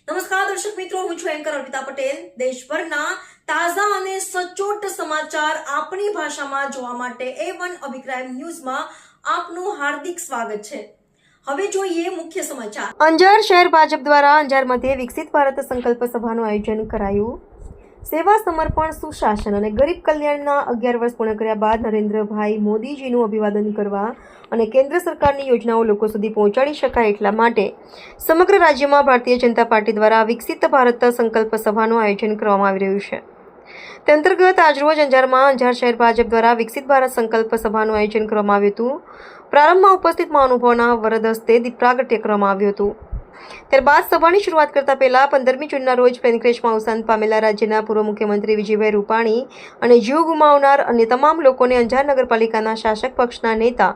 નમસ્કાર દર્શક મિત્રો, હું છું એન્કર અર્પિતા પટેલ. દેશભરના તાજા અને સચોટ સમાચાર આપણી ભાષામાં જોવા માટે A1 અભિપ્રાય ન્યૂઝમાં આપનું હાર્દિક સ્વાગત છે. હવે જોઈએ મુખ્ય સમાચાર. અંજાર શહેર ભાજપ દ્વારા અંજાર મધ્યે વિકસિત ભારત સંકલ્પ સભાનું આયોજન કરાયું. સેવા, સમર્પણ, સુશાસન અને ગરીબ કલ્યાણના 11 વર્ષ પૂર્ણ કર્યા બાદ નરેન્દ્રભાઈ મોદીજીનું અભિવાદન કરવા અને કેન્દ્ર સરકારની યોજનાઓ લોકો સુધી પહોંચાડી શકાય એટલા માટે સમગ્ર રાજ્યમાં ભારતીય જનતા પાર્ટી દ્વારા વિકસિત ભારત સંકલ્પ સભાનું આયોજન કરવામાં આવી રહ્યું છે. તે અંતર્ગત આજરોજ અંજારમાં અંજાર શહેર ભાજપ દ્વારા વિકસિત ભારત સંકલ્પ સભાનું આયોજન કરવામાં આવ્યું હતું. પ્રારંભમાં ઉપસ્થિત મહાનુભાવોના વરદ હસ્તે દીપ પ્રાગટ્ય કરવામાં આવ્યું હતું. ત્યારબાદ સભાની શરૂઆત કરતા પહેલા 15મી જૂનના રોજ પ્લેન ક્રેશમાં અવસાન પામેલા રાજ્યના પૂર્વ મુખ્યમંત્રી વિજયભાઈ રૂપાણી અને જીવ ગુમાવનાર અન્ય તમામ લોકોને અંજાર નગરપાલિકાના શાસક પક્ષના નેતા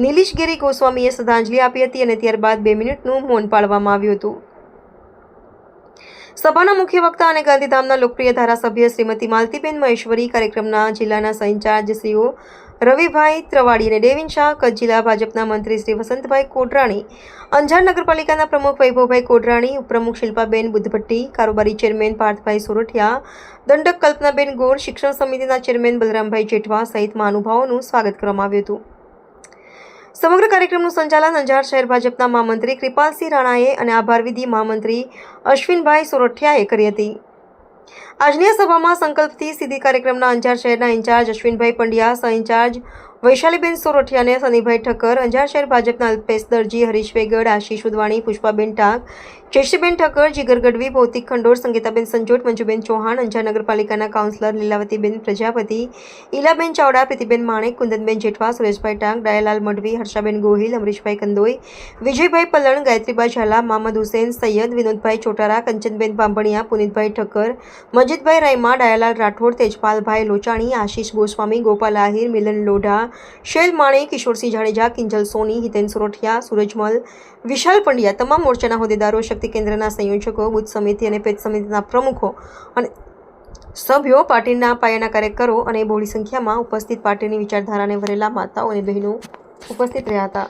નિલેશગીરી ગોસ્વામીએ શ્રદ્ધાંજલિ આપી હતી અને ત્યારબાદ 2 મિનિટનું મૌન પાળવામાં આવ્યું હતું. સભાના મુખ્ય વક્તા અને ગાંધીધામના લોકપ્રિય ધારાસભ્ય શ્રીમતી માલતીબેન મહેશ્વરી, કાર્યક્રમના જિલ્લાના સહ-ઇન્ચાર્જ શ્રીઓ રવિભાઈ ત્રવાડી અને ડેવિન શાહ, કચ્છ જિલ્લા ભાજપના મંત્રી શ્રી વસંતભાઈ કોટરાણી, અંજાર નગરપાલિકાના પ્રમુખ વૈભવભાઈ કોટરાણી, ઉપપ્રમુખ શિલ્પાબેન બુદ્ધભટ્ટી, કારોબારી ચેરમેન પાર્થભાઈ સોરઠિયા, દંડક કલ્પનાબેન ગોળ, શિક્ષણ સમિતિના ચેરમેન બલરામભાઈ જેઠવા સહિત મહાનુભાવોનું સ્વાગત કરવામાં આવ્યું હતું. સમગ્ર કાર્યક્રમનું સંચાલન અંજાર શહેર ભાજપના મહામંત્રી કૃપાલસિંહ રાણાએ અને આભાર વિધિ મહામંત્રી અશ્વિનભાઈ સોરઠિયાએ કરી હતી. આજની સભામાં સંકલ્પથી સીધી કાર્યક્રમના અંજાર શહેરના ઇન્ચાર્જ અશ્વિનભાઈ પંડ્યા, સહ-ઇન્ચાર્જ વૈશાલીબેન સોરઠિયા અને સનીભાઈ ઠક્કર, અંજાર શહેર ભાજપના અલ્પેશ દરજી, હરીશ વેગડ, આશીષ ઉદવાણી, પુષ્પાબેન ટાંક, જયશ્રીબેન ઠક્કર, જીગર ગઢવી, ભૌતિક ખંડોળ, સંગીતાબેન સંજોટ, મંજુબેન ચૌહાણ, અંજાર નગરપાલિકાના કાઉન્સિલર લીલાવતીબેન પ્રજાપતિ, ઈલાબેન ચાવડા, પ્રીતિબેન માણેક, કુંદનબેન જેઠવા, સુરેશભાઈ ટાંક, ડાયાલાલ મઢવી, હર્ષાબેન ગોહિલ, અમરીશભાઈ કંદોઈ, વિજયભાઈ પલણ, ગાયત્રીબા ઝાલા, મહમદ હુસેન સૈયદ, વિનોદભાઈ ચોટારા, કંચનબેન બાંભણિયા, પુનિતભાઈ ઠક્કર, મજીદભાઈ રાયમા, ડાયાલાલ રાઠોડ, તેજપાલભાઈ લોચાણી, આશીષ ગોસ્વામી, ગોપાલ આહિર, મિલન લોઢા, શૈલ માણેક, કિશોરસિંહ જાડેજા, કિંજલ સોની, હિતેન સોરઠિયા, સૂરજમલ, વિશાલ પંડ્યા, તમામ મોરચાના હોદ્દેદારો, શક્તિ કેન્દ્રના સંયોજકો, બુથ સમિતિ અને પેજ સમિતિના પ્રમુખો અને સભ્યો, પાર્ટીના પાયાના કાર્યકરો અને બહોળી સંખ્યામાં ઉપસ્થિત પાર્ટીની વિચારધારાને વરેલા માતાઓ અને બહેનો ઉપસ્થિત રહ્યા હતા.